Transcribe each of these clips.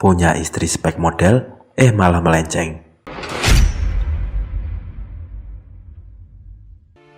punya istri spek model, malah melenceng.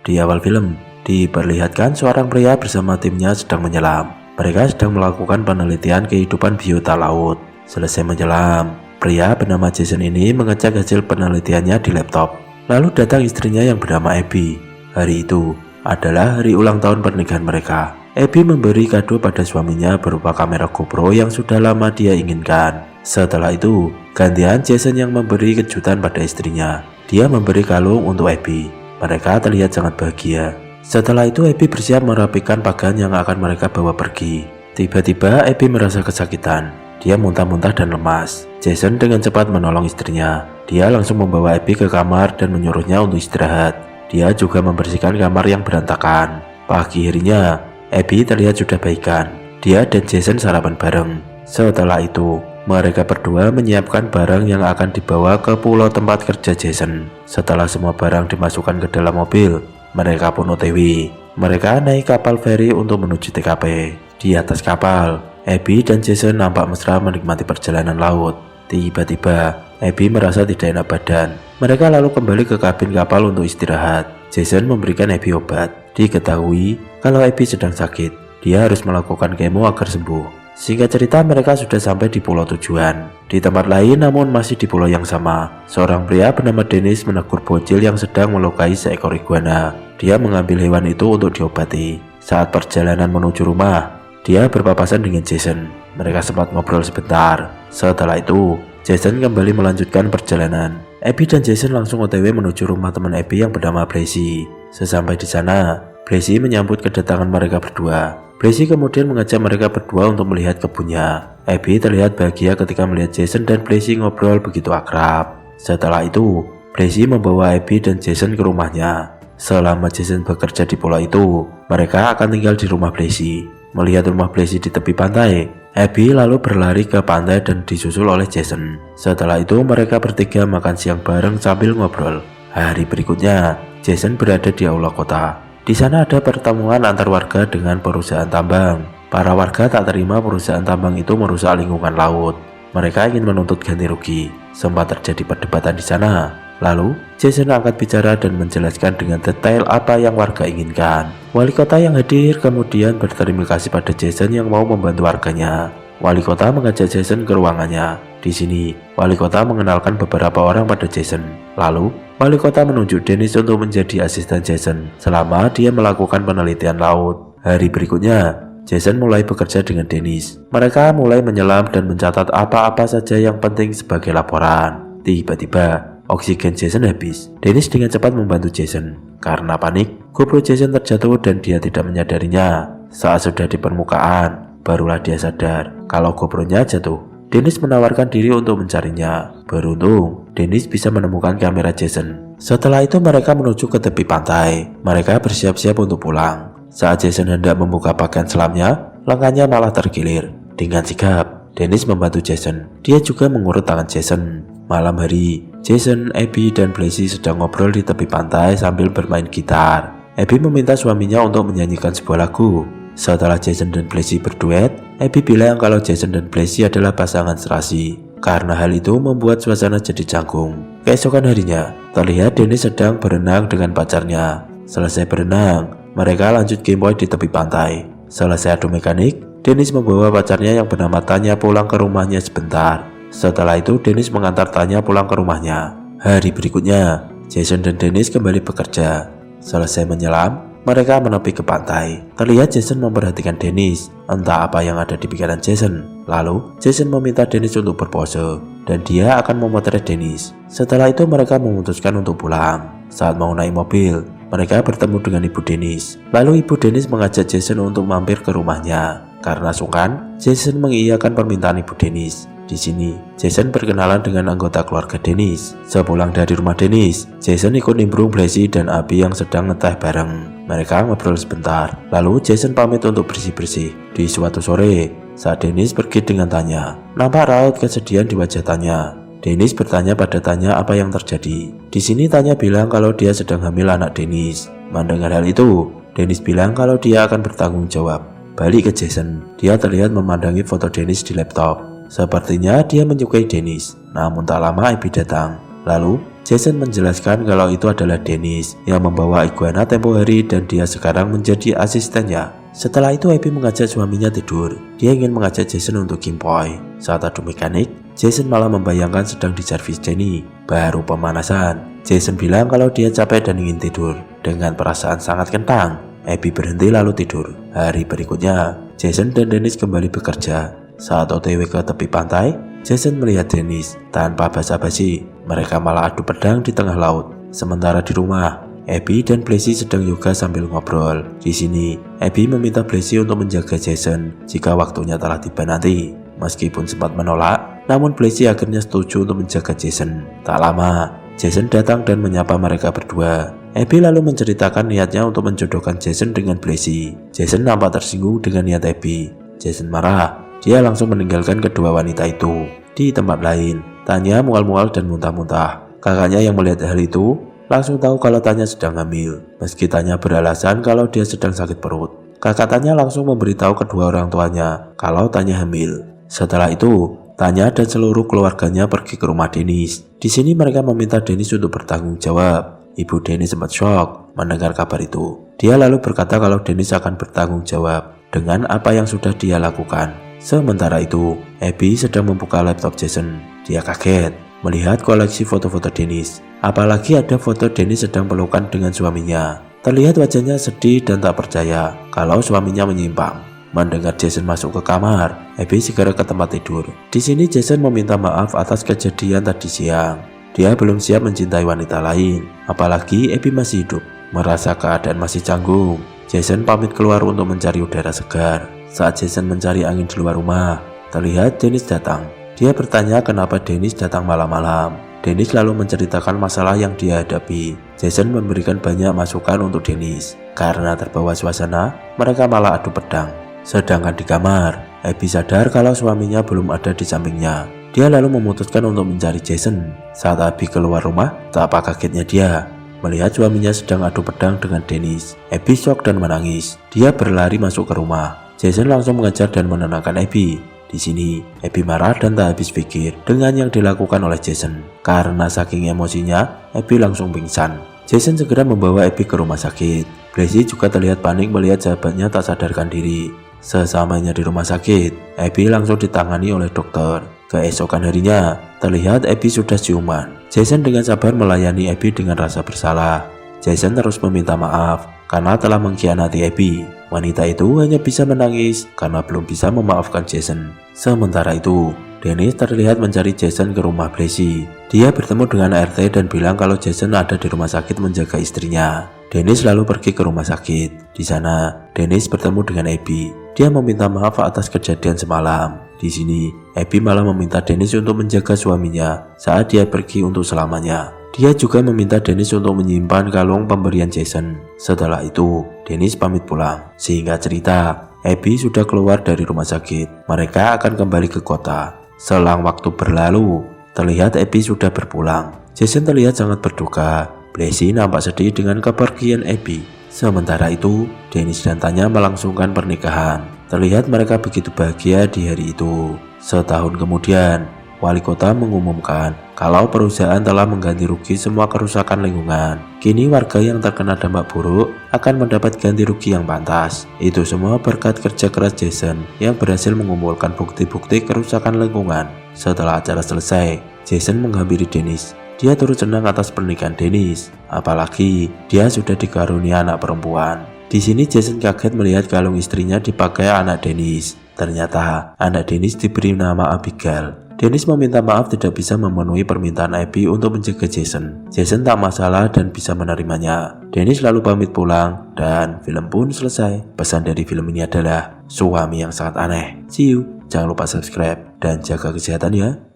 Di awal film, diperlihatkan seorang pria bersama timnya sedang menyelam. Mereka sedang melakukan penelitian kehidupan biota laut. Selesai menyelam, pria bernama Jason ini mengecek hasil penelitiannya di laptop. Lalu datang istrinya yang bernama Abby. Hari itu adalah hari ulang tahun pernikahan mereka. Abby memberi kado pada suaminya berupa kamera GoPro yang sudah lama dia inginkan. Setelah itu, gantian Jason yang memberi kejutan pada istrinya. Dia memberi kalung untuk Abby. Mereka terlihat sangat bahagia. Setelah itu Abby bersiap merapikan pagan yang akan mereka bawa pergi. Tiba-tiba Abby merasa kesakitan. Dia muntah-muntah dan lemas. Jason dengan cepat menolong istrinya. Dia langsung membawa Abby ke kamar dan menyuruhnya untuk istirahat. Dia juga membersihkan kamar yang berantakan. Pagi harinya, Abby terlihat sudah baikan. Dia dan Jason sarapan bareng. Setelah itu, mereka berdua menyiapkan barang yang akan dibawa ke pulau tempat kerja Jason. Setelah semua barang dimasukkan ke dalam mobil, mereka pun OTW. Mereka naik kapal feri untuk menuju TKP. Di atas kapal, Abby dan Jason nampak mesra menikmati perjalanan laut. Tiba-tiba, Abby merasa tidak enak badan. Mereka lalu kembali ke kabin kapal untuk istirahat. Jason memberikan Abby obat. Diketahui kalau Abby sedang sakit. Dia harus melakukan kemo agar sembuh. Singkat cerita, mereka sudah sampai di pulau tujuan. Di tempat lain namun masih di pulau yang sama, seorang pria bernama Dennis menegur bocil yang sedang melukai seekor iguana. Dia mengambil hewan itu untuk diobati. Saat perjalanan menuju rumah, dia berpapasan dengan Jason. Mereka sempat ngobrol sebentar. Setelah itu, Jason kembali melanjutkan perjalanan. Abby dan Jason langsung OTW menuju rumah teman Abby yang bernama Blazy. Sesampai di sana, Blazy menyambut kedatangan mereka berdua. Blazy kemudian mengajak mereka berdua untuk melihat kebunnya. Abby terlihat bahagia ketika melihat Jason dan Blazy ngobrol begitu akrab. Setelah itu, Blazy membawa Abby dan Jason ke rumahnya. Selama Jason bekerja di pulau itu, mereka akan tinggal di rumah Blazy. Melihat rumah Blazy di tepi pantai, Abby lalu berlari ke pantai dan disusul oleh Jason. Setelah itu, mereka bertiga makan siang bareng sambil ngobrol. Hari berikutnya, Jason berada di aula kota. Di sana ada pertemuan antar warga dengan perusahaan tambang. Para warga tak terima perusahaan tambang itu merusak lingkungan laut. Mereka ingin menuntut ganti rugi. Sempat terjadi perdebatan di sana. Lalu, Jason angkat bicara dan menjelaskan dengan detail apa yang warga inginkan. Wali kota yang hadir kemudian berterima kasih pada Jason yang mau membantu warganya. Wali kota mengajak Jason ke ruangannya. Di sini, wali kota mengenalkan beberapa orang pada Jason. Lalu, wali kota menunjuk Dennis untuk menjadi asisten Jason selama dia melakukan penelitian laut. Hari berikutnya, Jason mulai bekerja dengan Dennis. Mereka mulai menyelam dan mencatat apa-apa saja yang penting sebagai laporan. Tiba-tiba, oksigen Jason habis. Dennis dengan cepat membantu Jason. Karena panik, GoPro Jason terjatuh dan dia tidak menyadarinya. Saat sudah di permukaan, barulah dia sadar kalau GoPro-nya jatuh. Dennis menawarkan diri untuk mencarinya. Beruntung, Dennis bisa menemukan kamera Jason. Setelah itu mereka menuju ke tepi pantai. Mereka bersiap-siap untuk pulang. Saat Jason hendak membuka pakaian selamnya, lengannya malah tergilir. Dengan sigap, Dennis membantu Jason. Dia juga mengurut tangan Jason. Malam hari, Jason, Abby, dan Blazy sedang ngobrol di tepi pantai sambil bermain gitar. Abby meminta suaminya untuk menyanyikan sebuah lagu. Setelah Jason dan Blazy berduet, Abby bilang kalau Jason dan Blazy adalah pasangan serasi. Karena hal itu membuat suasana jadi canggung. Keesokan harinya, terlihat Dennis sedang berenang dengan pacarnya. Selesai berenang, mereka lanjut game boy di tepi pantai. Selesai adu mekanik, Dennis membawa pacarnya yang bernama Tanya pulang ke rumahnya sebentar. Setelah itu, Dennis mengantar Tanya pulang ke rumahnya. Hari berikutnya, Jason dan Dennis kembali bekerja. Selesai menyelam, mereka menepi ke pantai. Terlihat Jason memperhatikan Dennis. Entah apa yang ada di pikiran Jason. Lalu, Jason meminta Dennis untuk berpose. Dan dia akan memotret Dennis. Setelah itu mereka memutuskan untuk pulang. Saat mau naik mobil, mereka bertemu dengan ibu Dennis. Lalu ibu Dennis mengajak Jason untuk mampir ke rumahnya. Karena sungkan, Jason mengiyakan permintaan ibu Dennis. Di sini, Jason berkenalan dengan anggota keluarga Dennis. Sepulang dari rumah Dennis, Jason ikut nimbrung Blazy dan Abby yang sedang ngeteh bareng. Mereka ngobrol sebentar, lalu Jason pamit untuk bersih-bersih. Di suatu sore, saat Dennis pergi dengan Tanya, nampak raut kesedihan di wajah Tanya. Dennis bertanya pada Tanya apa yang terjadi. Di sini Tanya bilang kalau dia sedang hamil anak Dennis. Mendengar hal itu, Dennis bilang kalau dia akan bertanggung jawab. Balik ke Jason, dia terlihat memandangi foto Dennis di laptop. Sepertinya dia menyukai Dennis. Namun tak lama Abby datang. Lalu Jason menjelaskan kalau itu adalah Dennis yang membawa iguana tempo hari dan dia sekarang menjadi asistennya. Setelah itu Abby mengajak suaminya tidur. Dia ingin mengajak Jason untuk gimpoi. Saat adu mekanik, Jason malah membayangkan sedang diservis Denny. Baru pemanasan, Jason bilang kalau dia capek dan ingin tidur. Dengan perasaan sangat kentang, Abby berhenti lalu tidur. Hari berikutnya, Jason dan Dennis kembali bekerja. Saat OTW ke tepi pantai, Jason melihat Dennis. Tanpa basa-basi, mereka malah adu pedang di tengah laut. Sementara di rumah, Abby dan Blasi sedang yoga sambil ngobrol. Di sini, Abby meminta Blasi untuk menjaga Jason jika waktunya telah tiba nanti. Meskipun sempat menolak, namun Blasi akhirnya setuju untuk menjaga Jason. Tak lama, Jason datang dan menyapa mereka berdua. Abby lalu menceritakan niatnya untuk menjodohkan Jason dengan Blasi. Jason nampak tersinggung dengan niat Abby. Jason marah. Dia langsung meninggalkan kedua wanita itu. Di tempat lain, Tanya mual-mual dan muntah-muntah. Kakaknya yang melihat hal itu langsung tahu kalau Tanya sedang hamil. Meski Tanya beralasan kalau dia sedang sakit perut, kakak Tanya langsung memberitahu kedua orang tuanya kalau Tanya hamil. Setelah itu, Tanya dan seluruh keluarganya pergi ke rumah Dennis. Di sini mereka meminta Dennis untuk bertanggung jawab. Ibu Dennis sempat shock mendengar kabar itu. Dia lalu berkata kalau Dennis akan bertanggung jawab dengan apa yang sudah dia lakukan. Sementara itu, Abby sedang membuka laptop Jason. Dia kaget melihat koleksi foto-foto Dennis. Apalagi ada foto Dennis sedang pelukan dengan suaminya. Terlihat wajahnya sedih dan tak percaya kalau suaminya menyimpang. Mendengar Jason masuk ke kamar, Abby segera ke tempat tidur. Di sini Jason meminta maaf atas kejadian tadi siang. Dia belum siap mencintai wanita lain, apalagi Abby masih hidup. Merasa keadaan masih canggung, Jason pamit keluar untuk mencari udara segar. Saat Jason mencari angin di luar rumah, terlihat Dennis datang. Dia bertanya kenapa Dennis datang malam-malam. Dennis lalu menceritakan masalah yang dia hadapi. Jason memberikan banyak masukan untuk Dennis. Karena terbawa suasana, mereka malah adu pedang. Sedangkan di kamar, Abby sadar kalau suaminya belum ada di sampingnya. Dia lalu memutuskan untuk mencari Jason. Saat Abby keluar rumah, tak apa kagetnya dia melihat suaminya sedang adu pedang dengan Dennis. Abby shock dan menangis. Dia berlari masuk ke rumah. Jason langsung mengejar dan menenangkan Abby. Di sini, Abby marah dan tak habis pikir dengan yang dilakukan oleh Jason. Karena saking emosinya, Abby langsung pingsan. Jason segera membawa Abby ke rumah sakit. Blasi juga terlihat panik melihat sahabatnya tak sadarkan diri. Sesamanya di rumah sakit, Abby langsung ditangani oleh dokter. Keesokan harinya, terlihat Abby sudah siuman. Jason dengan sabar melayani Abby dengan rasa bersalah. Jason terus meminta maaf karena telah mengkhianati Abby. Wanita itu hanya bisa menangis karena belum bisa memaafkan Jason. Sementara itu, Dennis terlihat mencari Jason ke rumah Blasi. Dia bertemu dengan RT dan bilang kalau Jason ada di rumah sakit menjaga istrinya. Dennis lalu pergi ke rumah sakit. Di sana, Dennis bertemu dengan Abby. Dia meminta maaf atas kejadian semalam. Di sini, Abby malah meminta Dennis untuk menjaga suaminya saat dia pergi untuk selamanya. Dia juga meminta Dennis untuk menyimpan kalung pemberian Jason. Setelah itu, Dennis pamit pulang. Sehingga cerita, Abby sudah keluar dari rumah sakit. Mereka akan kembali ke kota. Selang waktu berlalu, terlihat Abby sudah berpulang. Jason terlihat sangat berduka. Blasi nampak sedih dengan kepergian Abby. Sementara itu, Dennis dan Tanya melangsungkan pernikahan. Terlihat mereka begitu bahagia di hari itu. Setahun kemudian, wali kota mengumumkan kalau perusahaan telah mengganti rugi semua kerusakan lingkungan. Kini warga yang terkena dampak buruk akan mendapat ganti rugi yang pantas. Itu semua berkat kerja keras Jason yang berhasil mengumpulkan bukti-bukti kerusakan lingkungan. Setelah acara selesai, Jason menghampiri Dennis. Dia turut senang atas pernikahan Dennis, apalagi dia sudah dikaruniai anak perempuan. Di sini Jason kaget melihat kalung istrinya dipakai anak Dennis. Ternyata anak Dennis diberi nama Abigail. Dennis meminta maaf tidak bisa memenuhi permintaan Abby untuk menjaga Jason. Jason tak masalah dan bisa menerimanya. Dennis lalu pamit pulang dan film pun selesai. Pesan dari film ini adalah suami yang sangat aneh. See you. Jangan lupa subscribe dan jaga kesehatan ya.